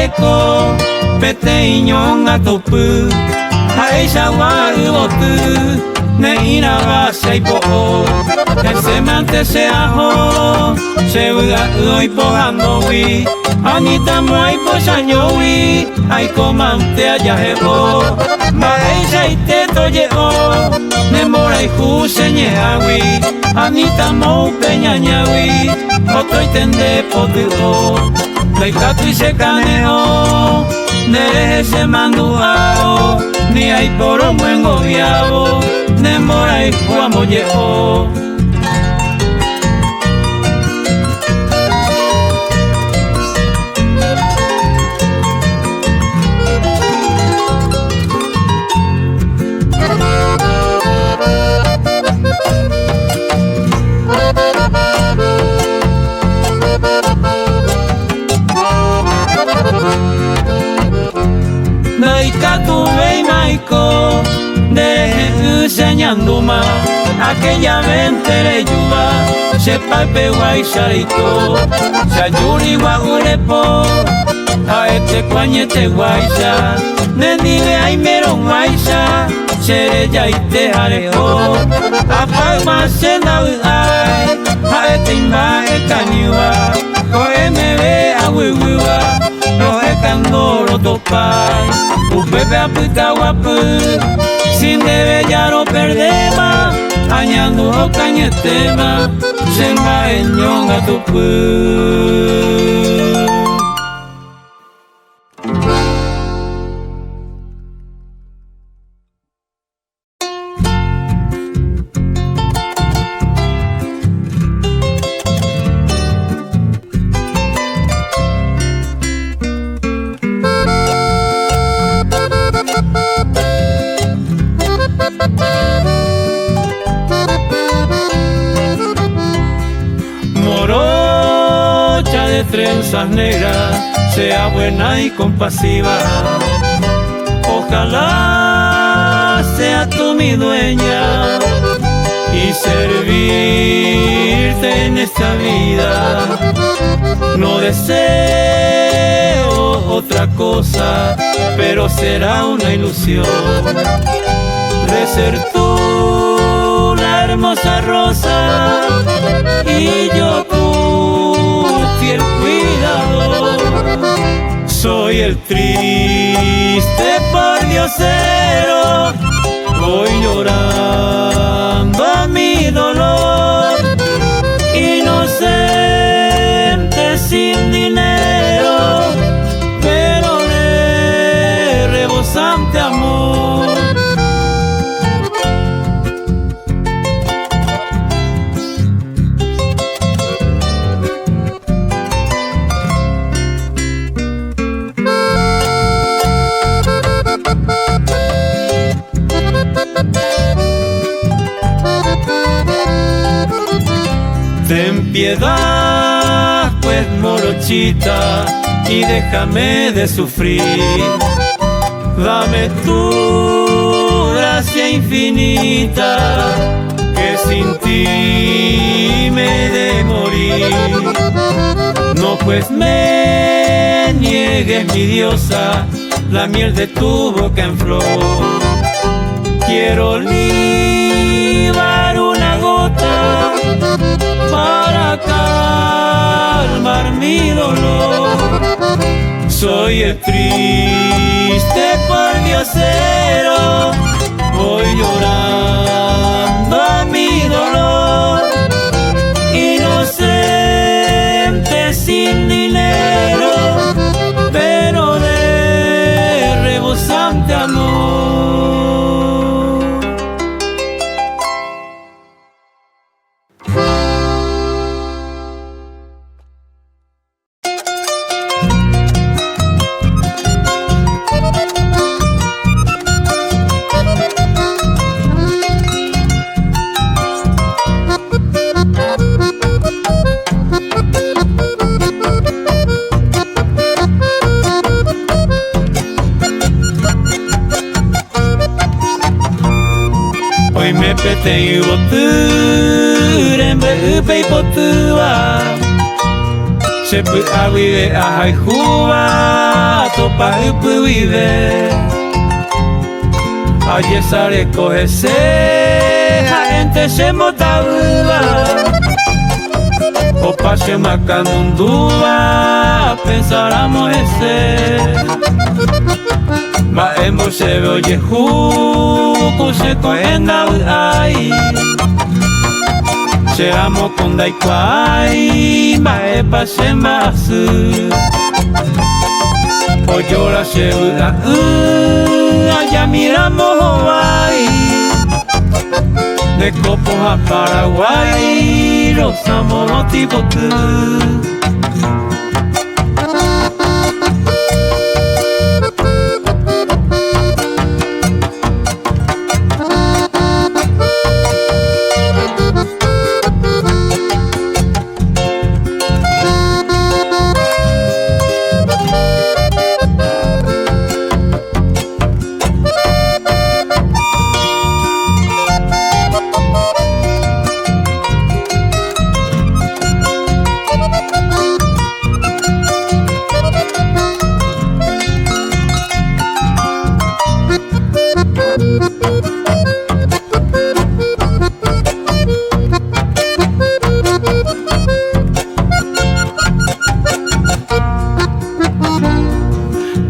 eko pete inyonga topu Aisha wa uotu ne ina wa shaipo Ese mante se aho Se uga uoi po hanoi Anita moai po shanyowi Aiko mante ayahe o Ma Aisha ite toye o Ne morai hu se nyehawi Anita mo peñañawi Otoi tende potu o Leikatu se kane o Nereje se mandu ao Ni ai poro muengo viao Ne morai hu amoye o Naikatu vei maiko Deje useñanduma Aquella ventere yuva Sepa pewa isharito Sayuri wa urepo Aete kwanyete waisha Nendive aimero waisha Shere ya ite hareko Apagma senda uai Aete imba ekanyua Koe mebe awiwiwa Rohe kandoro topai Upepe apuka wapu Sin debe ya no perdema Añandu ho cañetema Senga enyonga tupu Trenzas negras, sea buena y compasiva. Ojalá sea tú mi dueña y servirte en esta vida. No deseo otra cosa, pero será una ilusión de ser tú la hermosa rosa y yo fiel cuidador. Soy el triste pordiosero, voy llorando a mi dolor, inocente sin dinero, pero de rebosante amor. Ten piedad, pues morochita, y déjame de sufrir. Dame tu gracia infinita, que sin ti me he de morir. No pues me niegues, mi diosa, la miel de tu boca en flor. Quiero libar una gota para calmar mi dolor. Soy el triste pordiosero, voy llorando a mi dolor, inocente sin dinero, pero de rebosante amor. Pete yubotu, rembe upe ipotu wa Shepu awive ahai huwa topa upu vive Aye sare kohese Haente shemotaua Opa shemakandundua Pensaramos ese Maembo shebe oye huku Sheko endau ai Sheamo kondai kwai Maepa shemasu Oyora sheuda Allá miramos Hawaii De Copos a Paraguay Los amores tipo tú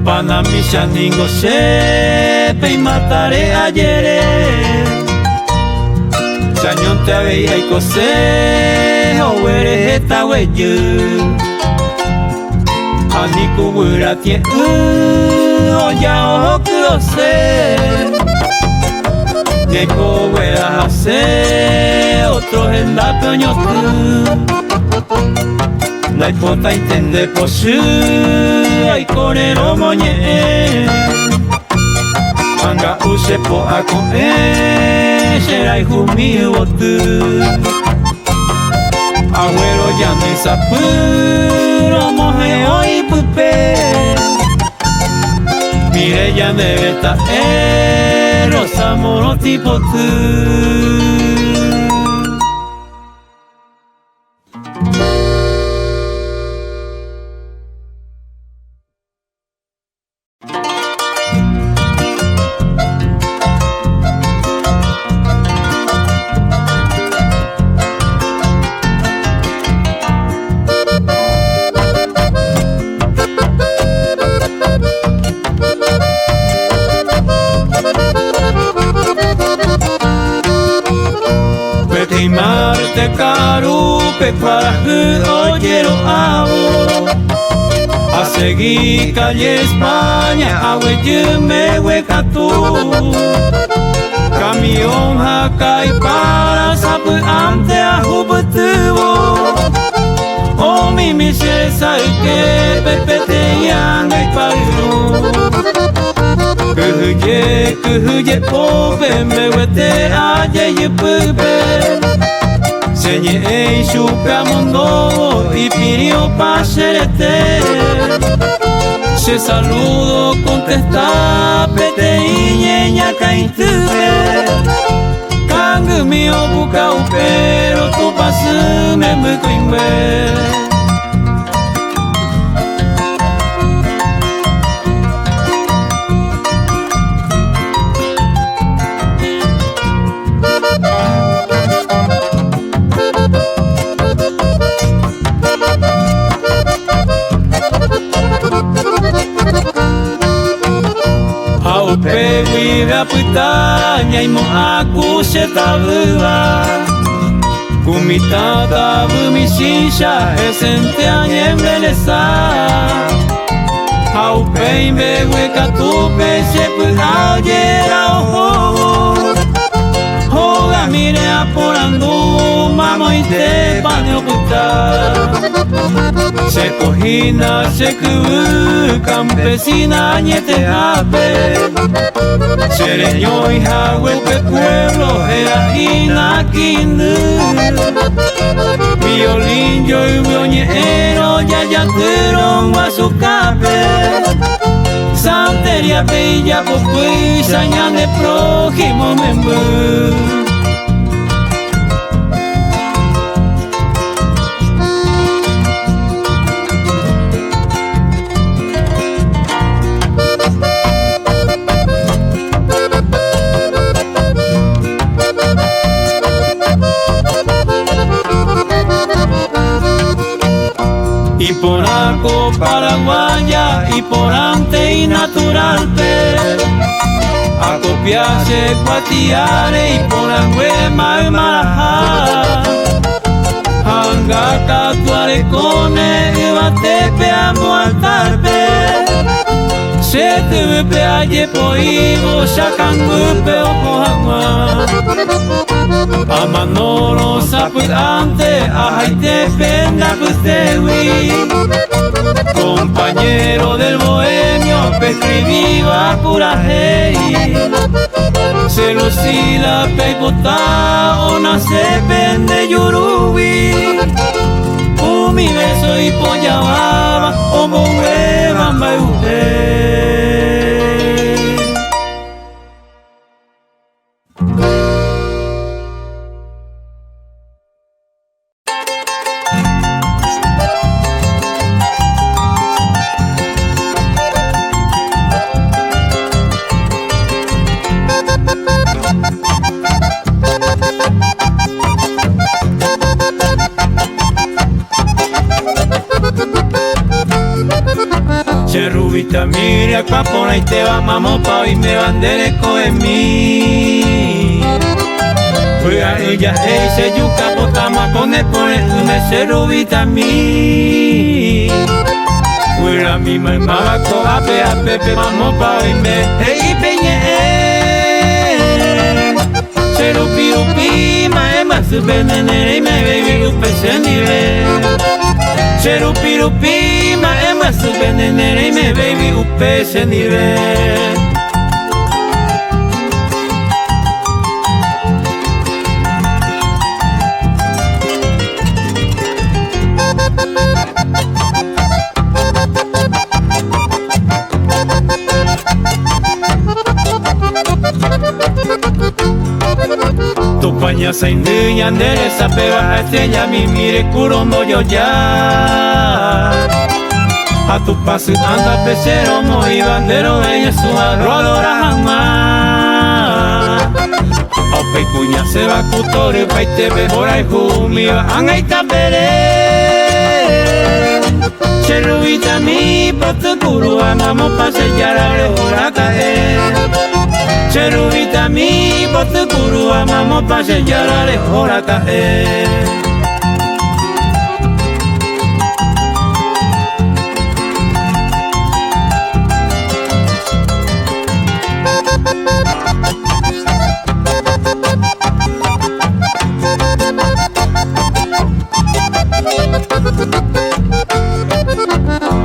Panamisha ningo shepe y mataré ayer Chañón te veía y cose o eres esta hueyu Aniku wura tien o ya ojo close Neko wera hase otro en la peño La hipota intende poshu Ai korero moñe Anga use po a koe Sherai humi wotu Abuelo ya ni sapuro Moje oi pupe Mire ya me beta Rosa moro tipo tu Marte carupe para oyero abo A seguir calle España a me hueca tú Camión acá y para sapu ante a jubutubo O mi se sabe que pepete yanga y pariru Kuhuje pope me huete aye y pupe Señe ei shuka mundo y pirio pa xerete Se saludo contesta pete y ña caintube Kangu mio buka pero tu pasu me mukuimbe Aupe vive a putaña y mo acuse tabua Kumitata bumishisha esente añembeleza Aupe me hueca tupe sepu auyera ojo Hoga mire aporandu mamo y te paneo puta Se cojina, se cubu, campesina, ñete ape Sereño y jahuepe pueblo, era inaquindu Violín, yo y vioñero, ya tero, guasucape Santería, bella, popuy, saña de prójimo, membu Paco paraguaya y por ante y natural per acopiarse cuatiare y por anguema y marajá hanga tuare cone y batepe amo altarpe se te ve aye poivo sacangupe o pohama a Manolo sapudante a Haite penda pustewi compañero del bohemio que escribía pura hey se lucila peipota o nace pende yurubi mi beso y polla baba o moe bamba Cherubita mira papona y te va mamo pa y me bandereco en mí. Juega ella ese yuca potama pone me cherubita mi. Juega mi mamá co ape ape mamo pa y me hey peñe. Cherupi upi ma su benene y me baby upe senire. Cherupi upi ma su benene y me baby upe senire. Tu paña sa indiña endereza pega estrella mi mire curondo yo ya. A tu paso anda pecero muy bandero ella su arrodora jamás. Ope cuña se va cutore pa te mejora y jumia angaita pere. Cherubita mi pato curu amamos pa sellar a hora caer. Cherubita mi bote curu amamos pa sellar a hora caer.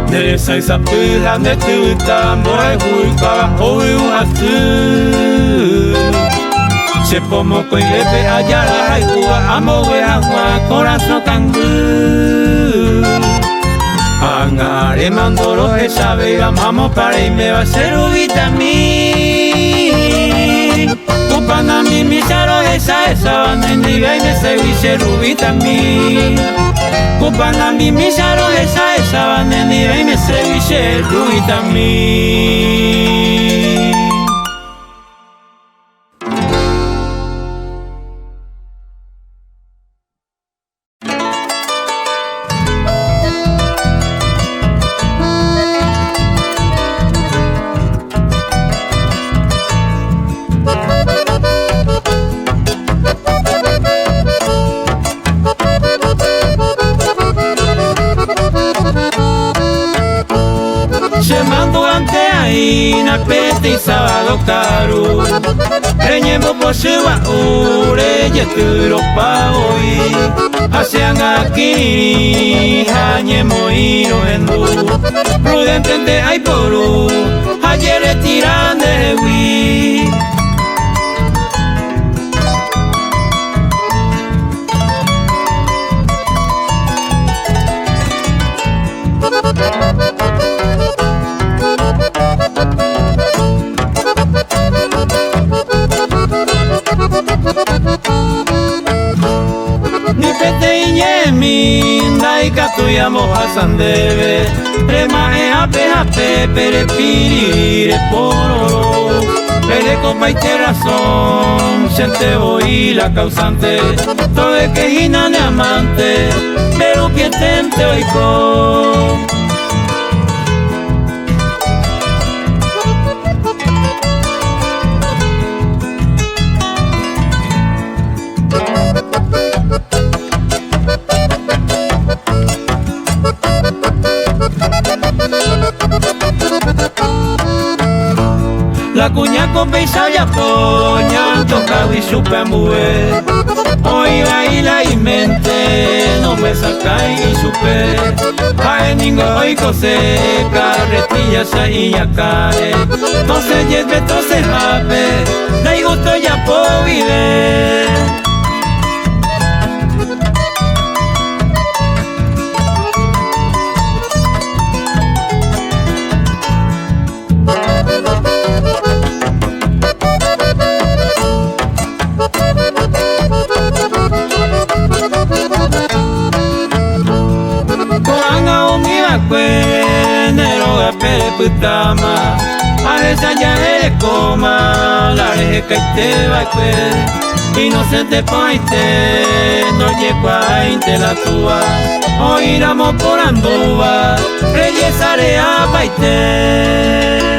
Deresa isa pila de tu tambora hulka hoy atu. Se pomo coi lepe ayara haikua amo we agua corazón cangu. Angare mandoro esa vega mamo para y me va a ser mi. Kupana mi misaro esa bandiga y me se vice rubita mi. Kupana mi misaro esa bandiga y me se vice rubita mi. Na pete y sábado caro reñemo por suba ure y turo pa hoy hacian aquí hañemo iro endu prudente de ay poru ayer tiran de wi. Ni pete y yeminda y catuyamo hasandebe rema e ape pere pirire poro pere copa y razón siente hoy la causante todo el que hina de amante pero que tente hoy con con beisa ya poña toca y chupa mue hoy baila y mente no me saca y chupe ay ningo y cose carretilla sa y ya cae entonces lleve entonces rape dai gusto ya po vivir. Putama, a esa ya le coma, la deje que te va a inocente poite, no llegó a inte la tua, hoy iramos por anduva, reyesare a baite.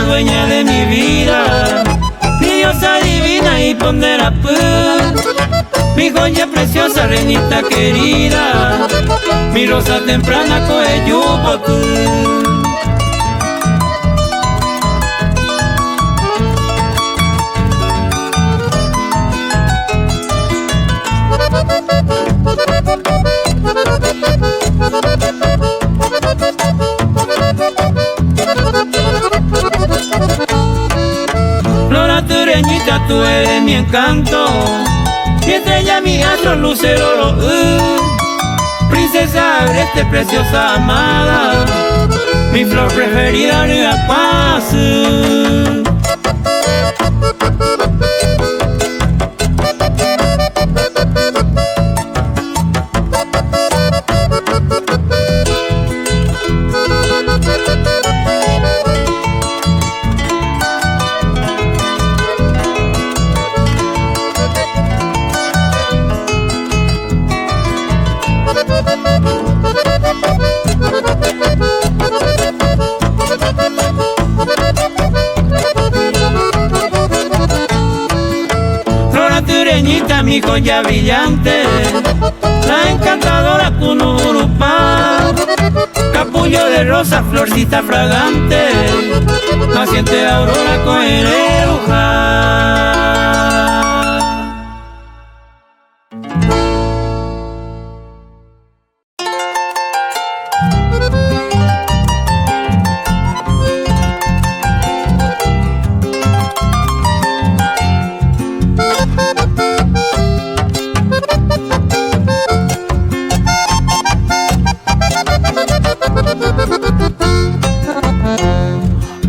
Dueña de mi vida, mi diosa divina y pondera mi joya preciosa, reinita querida, mi rosa temprana coge yupo tú eres mi encanto, mi estrella, mi astro, lucero, princesa, eres preciosa amada, mi flor preferida de la paz. Mi joya brillante, la encantadora Kunurupá, capullo de rosa, florcita fragante, naciente aurora con eruja.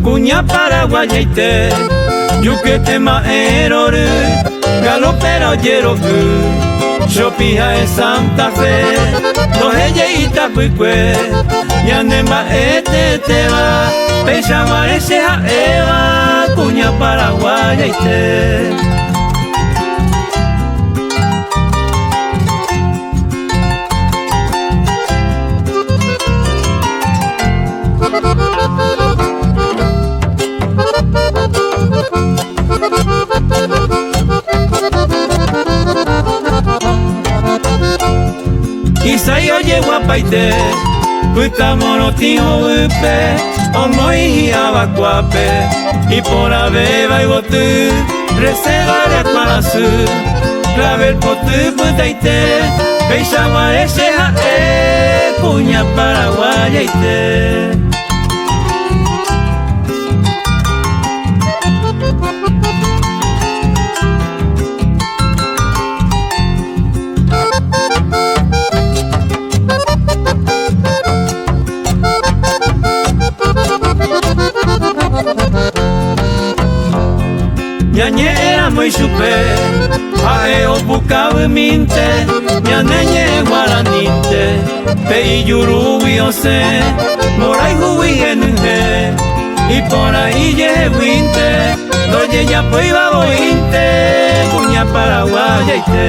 Cuña paraguayaite, yuquete maeroru, galopero yeroku, Shopija de Santa Fe, dojeyeita puicue, yanema te va, pechamarese a Eva, cuña paraguayaite. Isayo llegó a paite, putamoro tío upe, omoi abacuape, y por abeba y botu, reserva de marasu, clavel potu putaite, peixamarese a cuña paraguayaite. Ñañe era muy chupe, aeo bucabe minte, ñaneñe guaraninte, pe yuru biose, morai hui enuje, y por ahí lleguinte, doye ya pues iba bointe, cuña paraguaya y te.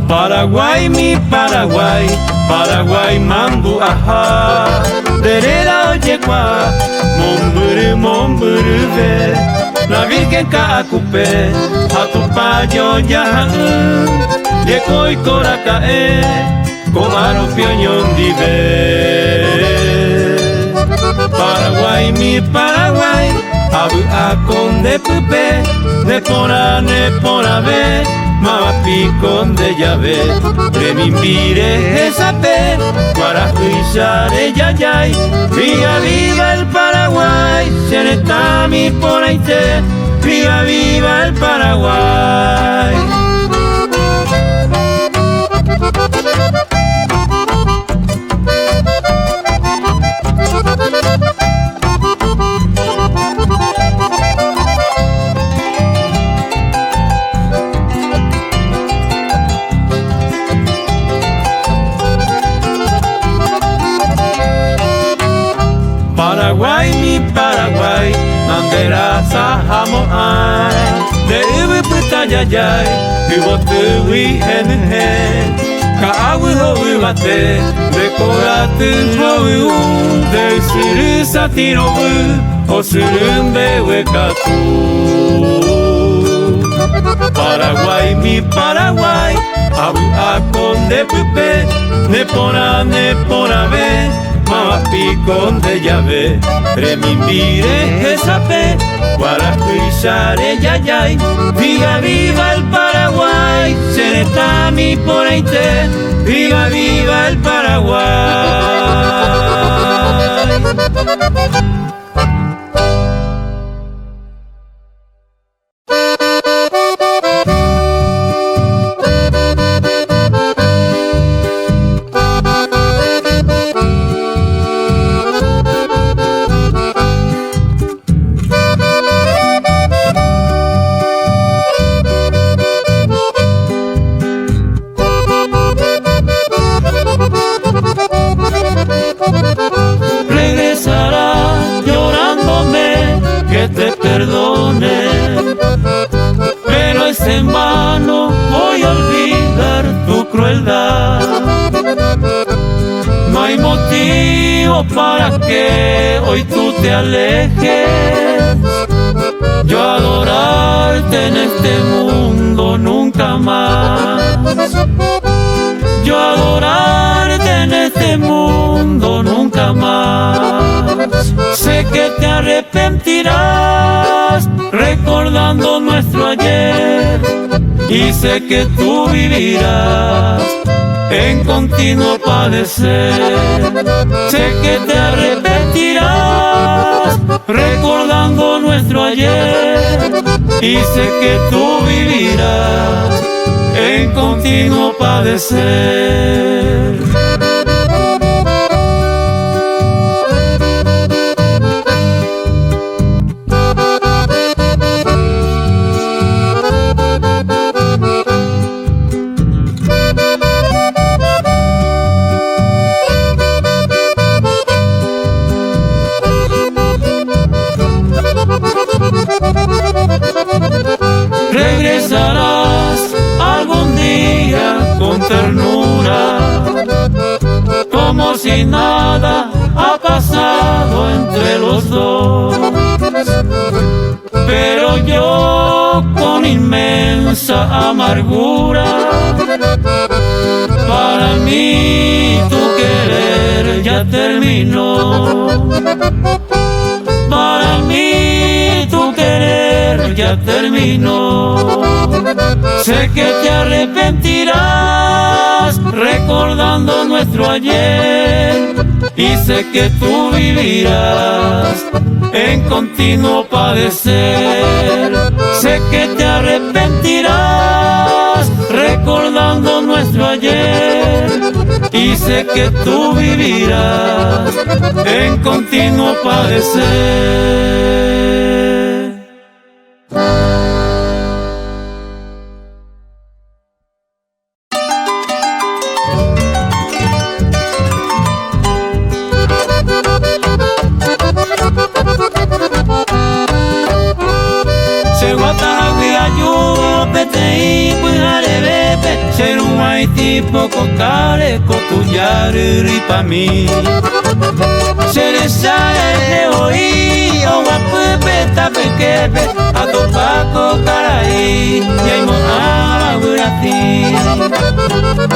Paraguay, mi Paraguay, Paraguay, mambu, ajá. Derera oye kwa, momburu ve. La Virgen Caacupé, a tu payo ya, Yeco y Coracae, Comaro Pioñón dive. Paraguay, mi Paraguay, abu a con de pupe, nepora ve. Mapicón de llave, remimbire esa pe, guarajuizare yayay, viva viva el Paraguay, Chenetami por ahí te, viva viva el Paraguay. Paraguay, mi Paraguay, bandera sahamoai, de ubi puta yayay, ubotuwi henhe, kaawi howi bate, de koratu howi de suru satirobu, o surumbe wekatu. Paraguay, mi Paraguay, abu akon de pupe, nepora ve. Mapicón de llave, remimbire esa pe, guarajuizare yayay, viva viva el Paraguay, Chenetami por ahí te, viva viva el Paraguay. Pero es en vano, voy a olvidar tu crueldad. No hay motivo para que hoy tú te alejes. Yo adorarte en este mundo nunca más. Yo adorarte en este mundo nunca más. Sé que te arrepentirás recordando nuestro ayer, y sé que tú vivirás en continuo padecer. Sé que te arrepentirás recordando nuestro ayer, y sé que tú vivirás en continuo padecer. Regresarás algún día con ternura, como si nada ha pasado entre los dos. Pero yo con inmensa amargura, para mí tu querer ya terminó. Para mí tu querer ya terminó. Sé que te arrepentirás recordando nuestro ayer, y sé que tú vivirás en continuo padecer. Sé que te arrepentirás recordando nuestro ayer, y sé que tú vivirás en continuo padecer. Poco kale kotuyaru ripa mi Seresa e oi o wapupe tapekepe Atopako karai yaimo agurati.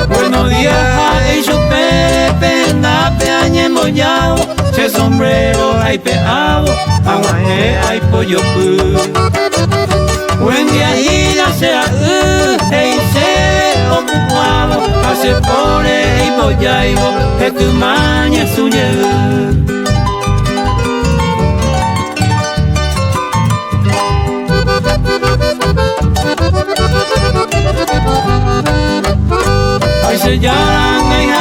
Buenos días e yo pepe nape añemo yao Se sombrero hay peado agua hay pollo pu. Buen día y ya sea hey se ocupado hace pone y pollaibo que tu maña suñe. Ay se llaman hija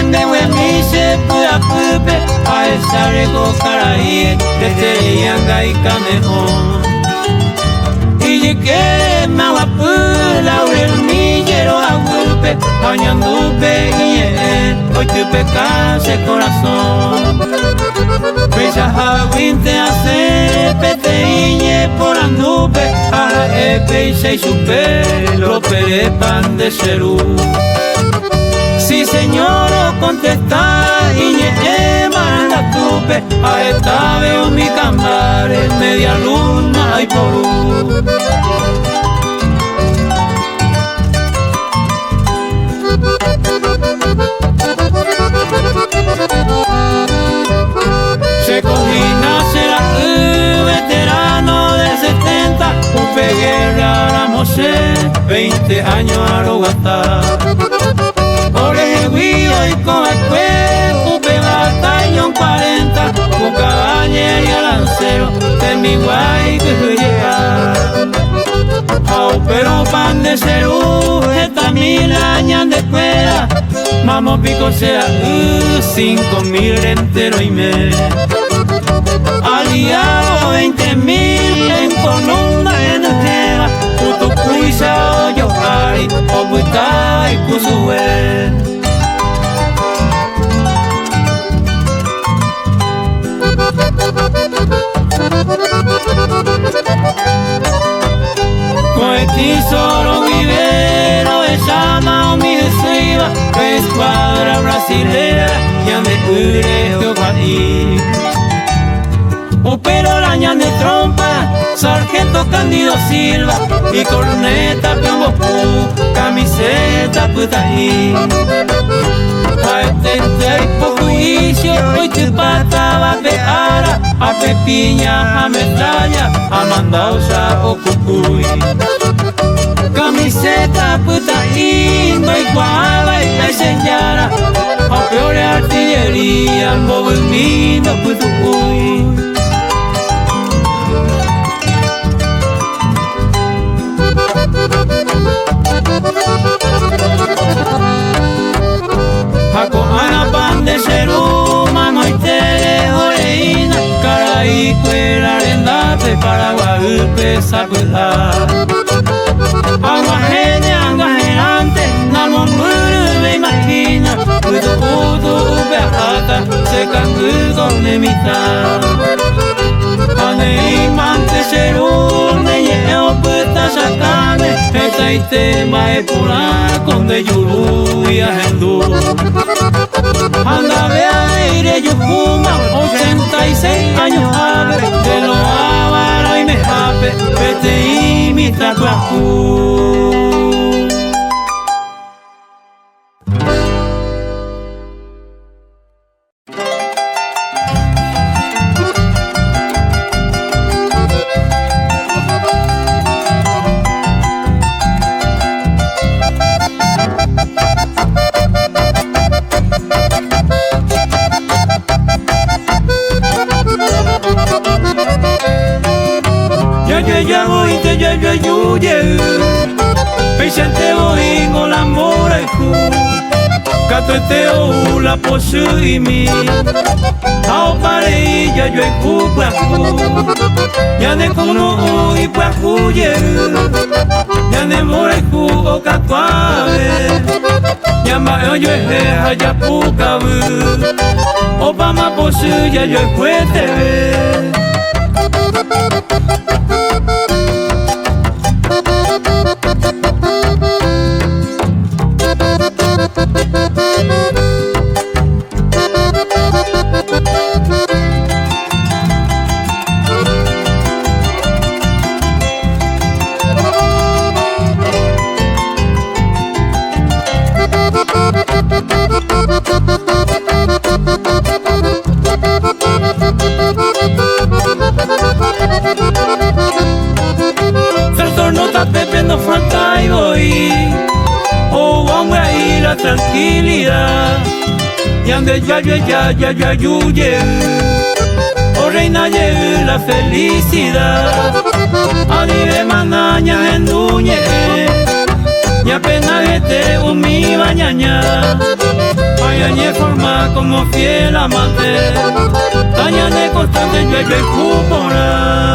me mi se puya pupe a esa rego caray que te yanga y caneón. Y que me aguapu laurel millero agulpe añandupe y hoy tu pecase corazón. Bella aguinte hace peteiñe por andupe a epe y se supe lo pere pan de serú. Si señor contesta y manda tupe a esta veo mi cambare media luna y por Se cocina será veterano del 70, un peguera a Mosé, 20 años a Rogata. Por el guío y con el cuerpo, un batallón 40, un caballero y alancero, de mi guay que llega. Pero pan de cerú, esta 1000 años de escuela, mamo pico sea 5.000 entero y mes. Aliado 20.000 en columna en ojera, puto cuisa o yohari, o buitai kusue. Coeti solo vivero llama o mi deseiva, escuadra brasilera, ya me cure o país. Opero araña de trompa, sargento Cándido Silva y corneta Piombo Pu, camiseta putaí. A este tipo juicio, hoy te pataba peara, a pepiña, a metralla, a mandausa o cucuy. Camiseta putaí, no hay guava y hay señara, a peor artillería, movimiento putucuy. Jaco ana pan de cerú, mano y tere oreína, caray cuera arendate para guagupe sacuda. Agua gerante, nalmo muru me imagina, puto beata, se cangu con nemita. Aneimante cerú, ne yeo puta sacane, esta y tema es pura con de yuru y ajendu. Anda ve aire yo fuma, 86 años ave, de lo avaro y me jape, vete y mi tacuacu. huye Peixente oingo la mora y ku Kato eteo la posu y mi Ao pare ya yo ku Ya ne kono y pa huye Ya ne mora y ku o kato ave Ya ma yo haya puka Obama posu ya yo puete ver No falta y voy vamos a ir a tranquilidad y ande ya yuye reina lleve la felicidad adive manaña en duñe y apenas este mi bañaña vaya forma como fiel amante dañane constante yo y cupora